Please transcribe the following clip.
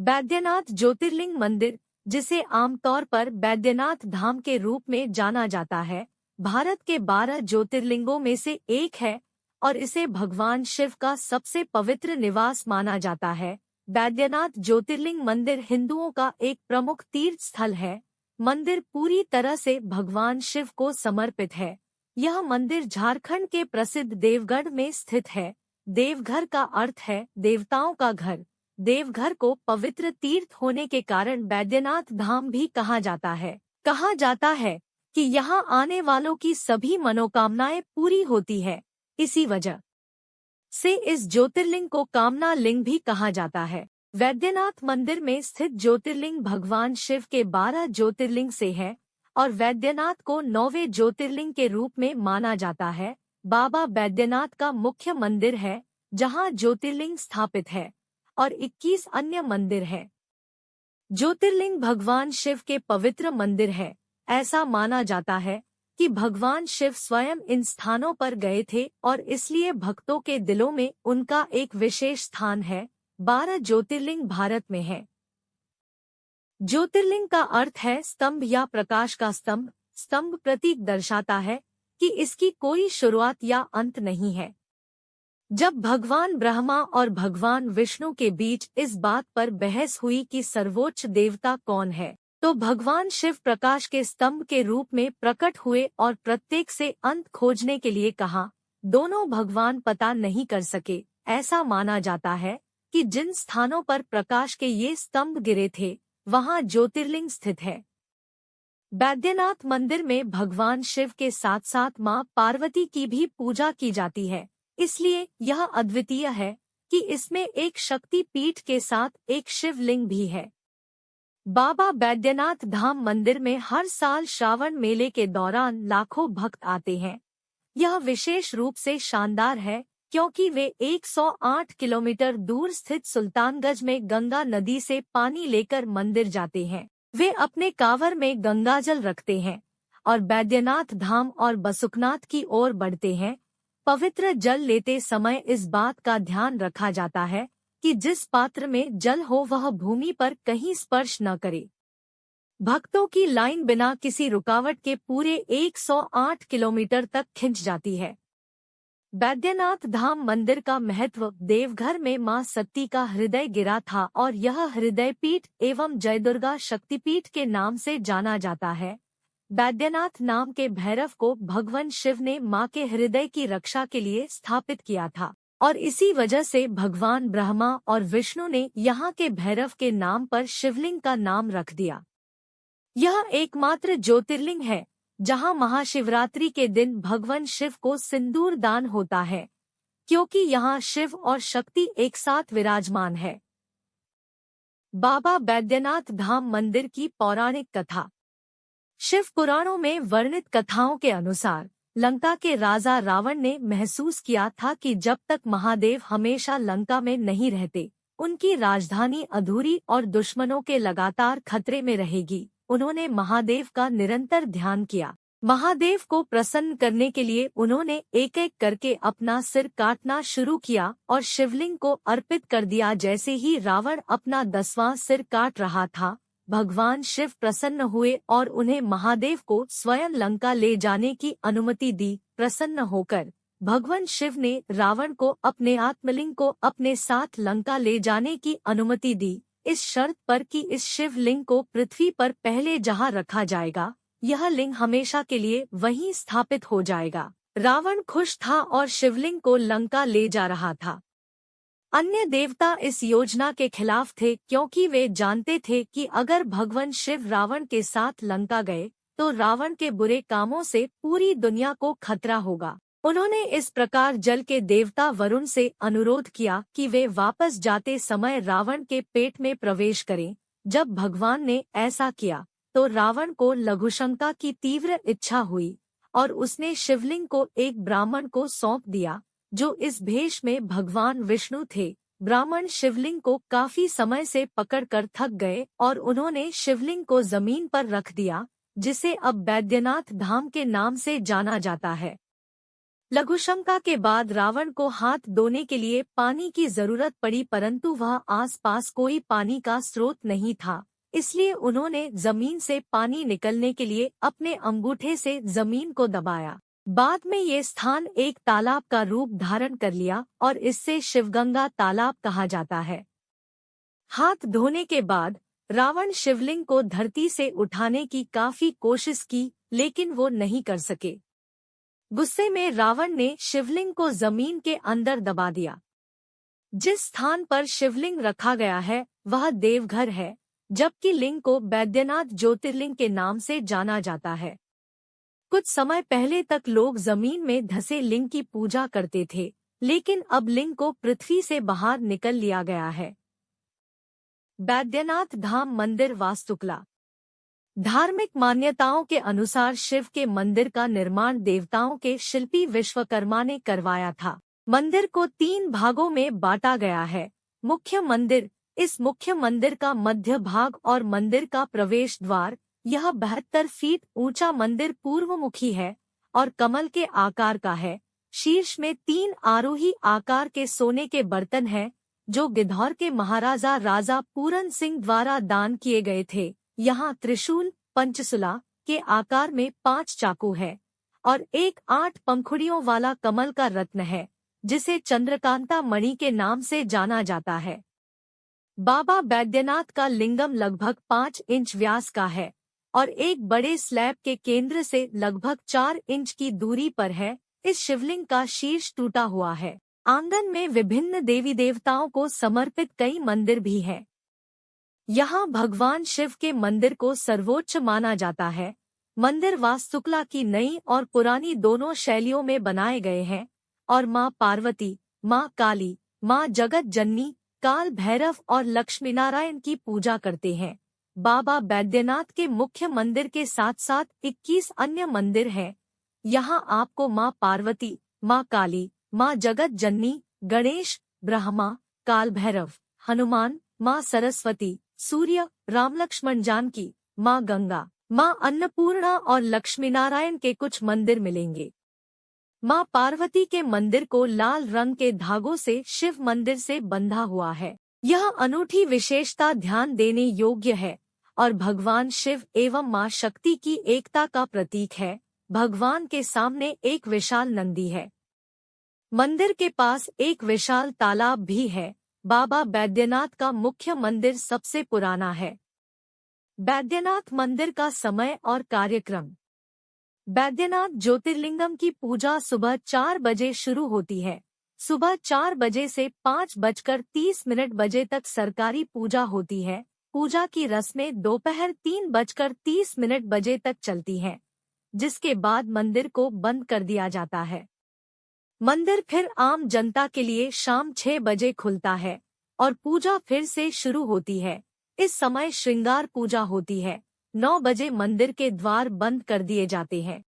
बैद्यनाथ ज्योतिर्लिंग मंदिर, जिसे आमतौर पर बैद्यनाथ धाम के रूप में जाना जाता है, भारत के 12 ज्योतिर्लिंगों में से एक है और इसे भगवान शिव का सबसे पवित्र निवास माना जाता है। बैद्यनाथ ज्योतिर्लिंग मंदिर हिंदुओं का एक प्रमुख तीर्थ स्थल है। मंदिर पूरी तरह से भगवान शिव को समर्पित है। यह मंदिर झारखंड के प्रसिद्ध देवगढ़ में स्थित है। देवघर का अर्थ है देवताओं का घर। देवघर को पवित्र तीर्थ होने के कारण बैद्यनाथ धाम भी कहा जाता है। कहा जाता है कि यहाँ आने वालों की सभी मनोकामनाएं पूरी होती है। इसी वजह से इस ज्योतिर्लिंग को कामना लिंग भी कहा जाता है। वैद्यनाथ मंदिर में स्थित ज्योतिर्लिंग भगवान शिव के 12 ज्योतिर्लिंग से है और वैद्यनाथ को 9वें ज्योतिर्लिंग के रूप में माना जाता है। बाबा बैद्यनाथ का मुख्य मंदिर है, जहाँ ज्योतिर्लिंग स्थापित है और 21 अन्य मंदिर है। ज्योतिर्लिंग भगवान शिव के पवित्र मंदिर है। ऐसा माना जाता है कि भगवान शिव स्वयं इन स्थानों पर गए थे और इसलिए भक्तों के दिलों में उनका एक विशेष स्थान है। 12 ज्योतिर्लिंग भारत में है। ज्योतिर्लिंग का अर्थ है स्तंभ या प्रकाश का स्तंभ। स्तंभ प्रतीक दर्शाता है कि इसकी कोई शुरुआत या अंत नहीं है। जब भगवान ब्रह्मा और भगवान विष्णु के बीच इस बात पर बहस हुई कि सर्वोच्च देवता कौन है, तो भगवान शिव प्रकाश के स्तंभ के रूप में प्रकट हुए और प्रत्येक से अंत खोजने के लिए कहा। दोनों भगवान पता नहीं कर सके। ऐसा माना जाता है कि जिन स्थानों पर प्रकाश के ये स्तंभ गिरे थे, वहां ज्योतिर्लिंग स्थित है। बैद्यनाथ मंदिर में भगवान शिव के साथ साथ मां पार्वती की भी पूजा की जाती है। इसलिए यह अद्वितीय है कि इसमें एक शक्ति पीठ के साथ एक शिवलिंग भी है। बाबा बैद्यनाथ धाम मंदिर में हर साल श्रावण मेले के दौरान लाखों भक्त आते हैं। यह विशेष रूप से शानदार है क्योंकि वे 108 किलोमीटर दूर स्थित सुल्तानगंज में गंगा नदी से पानी लेकर मंदिर जाते हैं। वे अपने कांवर में गंगाजल रखते हैं और बैद्यनाथ धाम और बसुकनाथ की ओर बढ़ते हैं। पवित्र जल लेते समय इस बात का ध्यान रखा जाता है कि जिस पात्र में जल हो वह भूमि पर कहीं स्पर्श न करे। भक्तों की लाइन बिना किसी रुकावट के पूरे 108 किलोमीटर तक खिंच जाती है। बैद्यनाथ धाम मंदिर का महत्व। देवघर में मां सती का हृदय गिरा था और यह हृदय पीठ एवं जयदुर्गा शक्तिपीठ के नाम से जाना जाता है। बैद्यनाथ नाम के भैरव को भगवान शिव ने मां के हृदय की रक्षा के लिए स्थापित किया था और इसी वजह से भगवान ब्रह्मा और विष्णु ने यहाँ के भैरव के नाम पर शिवलिंग का नाम रख दिया। यह एकमात्र ज्योतिर्लिंग है जहाँ महाशिवरात्रि के दिन भगवान शिव को सिंदूर दान होता है, क्योंकि यहाँ शिव और शक्ति एक साथ विराजमान है। बाबा बैद्यनाथ धाम मंदिर की पौराणिक कथा। शिव पुराणों में वर्णित कथाओं के अनुसार लंका के राजा रावण ने महसूस किया था कि जब तक महादेव हमेशा लंका में नहीं रहते, उनकी राजधानी अधूरी और दुश्मनों के लगातार खतरे में रहेगी। उन्होंने महादेव का निरंतर ध्यान किया। महादेव को प्रसन्न करने के लिए उन्होंने एक एक करके अपना सिर काटना शुरू किया और शिवलिंग को अर्पित कर दिया। जैसे ही रावण अपना 10वां सिर काट रहा था, भगवान शिव प्रसन्न हुए और उन्हें महादेव को स्वयं लंका ले जाने की अनुमति दी। प्रसन्न होकर भगवान शिव ने रावण को अपने आत्मलिंग को अपने साथ लंका ले जाने की अनुमति दी, इस शर्त पर कि इस शिवलिंग को पृथ्वी पर पहले जहां रखा जाएगा, यह लिंग हमेशा के लिए वहीं स्थापित हो जाएगा। रावण खुश था और शिवलिंग को लंका ले जा रहा था। अन्य देवता इस योजना के खिलाफ थे क्योंकि वे जानते थे कि अगर भगवान शिव रावण के साथ लंका गए तो रावण के बुरे कामों से पूरी दुनिया को खतरा होगा। उन्होंने इस प्रकार जल के देवता वरुण से अनुरोध किया कि वे वापस जाते समय रावण के पेट में प्रवेश करें। जब भगवान ने ऐसा किया तो रावण को लघुशंका की तीव्र इच्छा हुई और उसने शिवलिंग को एक ब्राह्मण को सौंप दिया जो इस भेष में भगवान विष्णु थे। ब्राह्मण शिवलिंग को काफी समय से पकड़कर थक गए और उन्होंने शिवलिंग को जमीन पर रख दिया, जिसे अब बैद्यनाथ धाम के नाम से जाना जाता है। लघुशंका के बाद रावण को हाथ धोने के लिए पानी की जरूरत पड़ी, परंतु वह आसपास कोई पानी का स्रोत नहीं था। इसलिए उन्होंने जमीन से पानी निकलने के लिए अपने अंगूठे से जमीन को दबाया। बाद में ये स्थान एक तालाब का रूप धारण कर लिया और इससे शिवगंगा तालाब कहा जाता है। हाथ धोने के बाद रावण शिवलिंग को धरती से उठाने की काफी कोशिश की, लेकिन वो नहीं कर सके। गुस्से में रावण ने शिवलिंग को जमीन के अंदर दबा दिया। जिस स्थान पर शिवलिंग रखा गया है वह देवघर है, जबकि लिंग को बैद्यनाथ ज्योतिर्लिंग के नाम से जाना जाता है। कुछ समय पहले तक लोग जमीन में धसे लिंग की पूजा करते थे, लेकिन अब लिंग को पृथ्वी से बाहर निकल लिया गया है। बैद्यनाथ धाम मंदिर वास्तुकला। धार्मिक मान्यताओं के अनुसार शिव के मंदिर का निर्माण देवताओं के शिल्पी विश्वकर्मा ने करवाया था। मंदिर को 3 भागों में बांटा गया है। मुख्य मंदिर, इस मुख्य मंदिर का मध्य भाग और मंदिर का प्रवेश द्वार। यह 72 फीट ऊंचा मंदिर पूर्वमुखी है और कमल के आकार का है। शीर्ष में 3 आरोही आकार के सोने के बर्तन हैं, जो गिद्धौर के महाराजा राजा पूरन सिंह द्वारा दान किए गए थे। यहाँ त्रिशूल, पंचशूला के आकार में 5 चाकू है और एक 8 पंखुड़ियों वाला कमल का रत्न है, जिसे चंद्रकांता मणि के नाम से जाना जाता है। बाबा बैद्यनाथ का लिंगम लगभग 5 इंच व्यास का है और एक बड़े स्लैब के केंद्र से लगभग 4 इंच की दूरी पर है। इस शिवलिंग का शीर्ष टूटा हुआ है। आंगन में विभिन्न देवी देवताओं को समर्पित कई मंदिर भी हैं। यहाँ भगवान शिव के मंदिर को सर्वोच्च माना जाता है। मंदिर वास्तुकला की नई और पुरानी दोनों शैलियों में बनाए गए हैं और माँ पार्वती, माँ काली, माँ जगत जननी, काल भैरव और लक्ष्मीनारायण की पूजा करते हैं। बाबा बैद्यनाथ के मुख्य मंदिर के साथ साथ 21 अन्य मंदिर हैं। यहाँ आपको माँ पार्वती, माँ काली, माँ जगत जननी, गणेश, ब्रह्मा, काल भैरव, हनुमान, माँ सरस्वती, सूर्य, राम लक्ष्मण जानकी, माँ गंगा, माँ अन्नपूर्णा और लक्ष्मीनारायण के कुछ मंदिर मिलेंगे। माँ पार्वती के मंदिर को लाल रंग के धागों से शिव मंदिर से बंधा हुआ है। यह अनूठी विशेषता ध्यान देने योग्य है और भगवान शिव एवं माँ शक्ति की एकता का प्रतीक है। भगवान के सामने एक विशाल नंदी है। मंदिर के पास एक विशाल तालाब भी है। बाबा बैद्यनाथ का मुख्य मंदिर सबसे पुराना है। बैद्यनाथ मंदिर का समय और कार्यक्रम। बैद्यनाथ ज्योतिर्लिंगम की पूजा सुबह 4 बजे शुरू होती है। सुबह 4 बजे से 5:30 बजे तक सरकारी पूजा होती है। पूजा की रस्में दोपहर 3:30 बजे तक चलती हैं, जिसके बाद मंदिर को बंद कर दिया जाता है। मंदिर फिर आम जनता के लिए शाम 6 बजे खुलता है और पूजा फिर से शुरू होती है। इस समय श्रृंगार पूजा होती है। 9 बजे मंदिर के द्वार बंद कर दिए जाते हैं।